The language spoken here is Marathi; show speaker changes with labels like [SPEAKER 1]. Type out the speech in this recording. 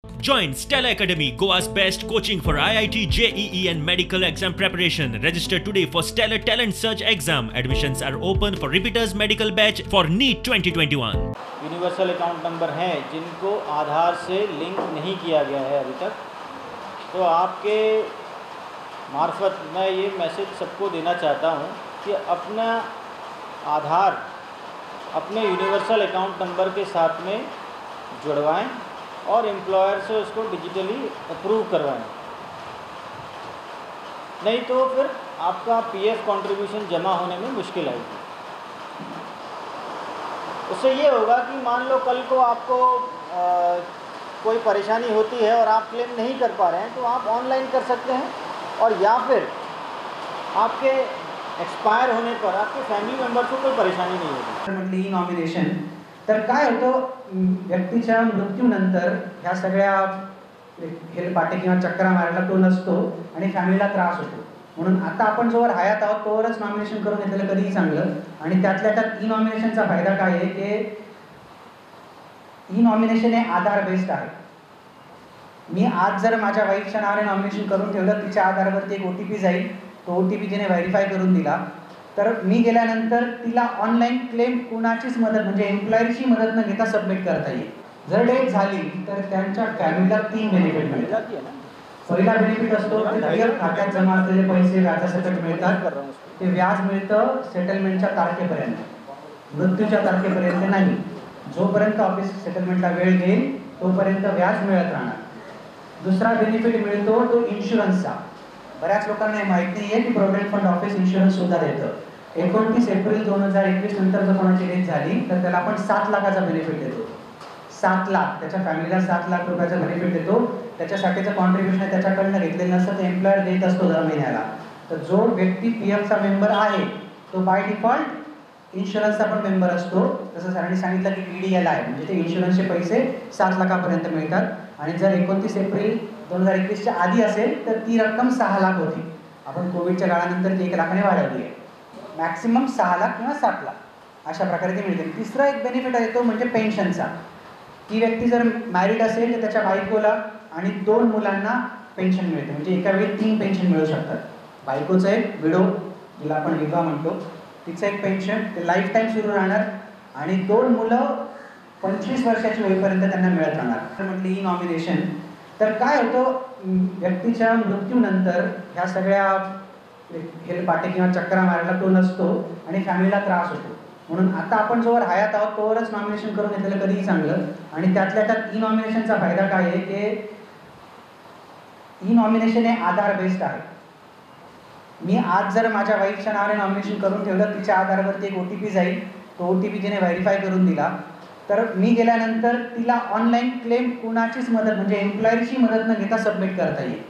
[SPEAKER 1] Join Stella Academy, Goa's best coaching for IIT, JEE and medical exam preparation. Register today for Stellar Talent Search exam. Admissions are open for repeaters medical batch for NEET 2021.
[SPEAKER 2] Universal account number हैं जिनको आधार से लिंक नहीं किया गया है अभी तक, तो आपके मार्फत मैं ये मैसेज सबको देना चाहता हूँ कि अपना आधार अपने यूनिवर्सल अकाउंट नंबर के साथ में जुड़वाएं और एम्प्लॉयर से उसको डिजिटली अप्रूव करवाएं। नहीं तो फिर आपका पीएफ कंट्रीब्यूशन जमा होने में मुश्किल आएगी। उससे ये होगा कि मान लो कल को आपको कोई परेशानी होती है और आप क्लेम नहीं कर पा रहे हैं, तो आप ऑनलाइन कर सकते हैं, और या फिर आपके एक्सपायर होने पर आपके फॅमिली मेंबर्स को कोई परेशानी नाही होती।
[SPEAKER 3] म्हटली नॉमिनेशन तर काय होतं, व्यक्तीच्या मृत्यूनंतर ह्या सगळ्या हेलपाटे किंवा चक्रा मारायला तो नसतो आणि फॅमिलीला त्रास होतो। म्हणून आता आपण जोवर हयात आहोत तोवरच नॉमिनेशन करून घेतलेलं कधीही चांगलं। आणि त्यातल्या त्यात ई नॉमिनेशनचा फायदा काय आहे की ई नॉमिनेशन हे आधार बेस्ड आहे। मी आज जर माझ्या वाईफच्या नावाने नॉमिनेशन करून ठेवलं, तिच्या आधारावरती एक ओटीपी जाईल, तो ओटीपी तिने व्हेरीफाय करून दिला तर मी गेल्यानंतर तिला ऑनलाईन क्लेम कोणाचीच मदत म्हणजे एम्प्लॉयरची मदत न घेता सबमिट करता येईल। जर डेथ झाली तर त्यांच्या फॅमिलीला 3 बेनिफिट मिळतात। पहिला बेनिफिट असतो की पीएफ खात्यात जमा असलेले पैसे व्याजासकट मिळतात। ते व्याज मिळतं सेटलमेंटच्या तारखेपर्यंत, मृत्यूच्या तारखेपर्यंत नाही। जोपर्यंत ऑफिस सेटलमेंटला वेळ घेईल तोपर्यंत व्याज मिळत राहणार। दुसरा बेनिफिट मिळतो तो इन्शुरन्सचा। बऱ्याच लोकांना हे माहिती नाहीये की प्रोव्हिडंट फंड ऑफिस इन्शुरन्स सुद्धा देतं। 29 एप्रिल 2021 नंतर जर कोणाची डेथ झाली तर त्याला आपण 7 लाखाचा बेनिफिट देतो। 7 लाख, त्याच्या फॅमिलीला 7 लाख रुपयाचा बेनिफिट देतो। त्याच्यासाठीचं कॉन्ट्रीब्युशन त्याच्याकडनं घेतलेलं नसतं, ते एम्प्लॉयर देत असतो दर महिन्याला। तर जो व्यक्ती पीएफचा मेंबर आहे तो बाय डिफॉल्ट इन्शुरन्सचा पण मेंबर असतो। तसं सरांनी सांगितलं की ईडीएल आहे, म्हणजे ते इन्शुरन्सचे पैसे 7 लाखापर्यंत मिळतात। आणि जर 29 एप्रिल 2021 च्या आधी असेल तर ती रक्कम 6 लाख होती। आपण कोविडच्या काळानंतर ती 1 लाखाने वाढवली आहे। मॅक्सिमम 6 लाख किंवा 7 लाख अशा प्रकारे ती मिळते। तिसरा एक बेनिफिट आहे तो म्हणजे पेन्शनचा। ती व्यक्ती जर मॅरिड असेल तर त्याच्या बायकोला आणि 2 मुलांना पेन्शन मिळते, म्हणजे एका वेळी 3 पेन्शन मिळू शकतात। बायकोचं एक विडो, जिला आपण विधवा म्हणतो, तिचं एक पेन्शन ते लाईफ टाईम सुरू राहणार आणि 2 मुलं 25 वर्षाची होईपर्यंत त्यांना मिळत राहणार। म्हटली ई नॉमिनेशन तर काय होतं, व्यक्तीच्या मृत्यूनंतर ह्या सगळ्या हेलपाटे किंवा चक्रा मारायला तो नसतो आणि फॅमिलीला त्रास होतो। म्हणून आता आपण जोवर हयात आहोत तोवरच नॉमिनेशन करून घेतलेलं कधीही चांगलं। आणि त्यातल्या त्यात ई नॉमिनेशनचा फायदा काय आहे की ई नॉमिनेशन हे आधार बेस्ड आहे। मी आज जर माझ्या वाईफच्या नावाने नॉमिनेशन करून ठेवलं, तिच्या आधारावरती एक ओटीपी जाईल, तो ओटीपी तिने व्हेरीफाय करून दिला तर मी गेल्यानंतर तिला ऑनलाईन क्लेम कोणाचीच मदत म्हणजे एम्प्लॉयरची मदत न घेता सबमिट करता येईल।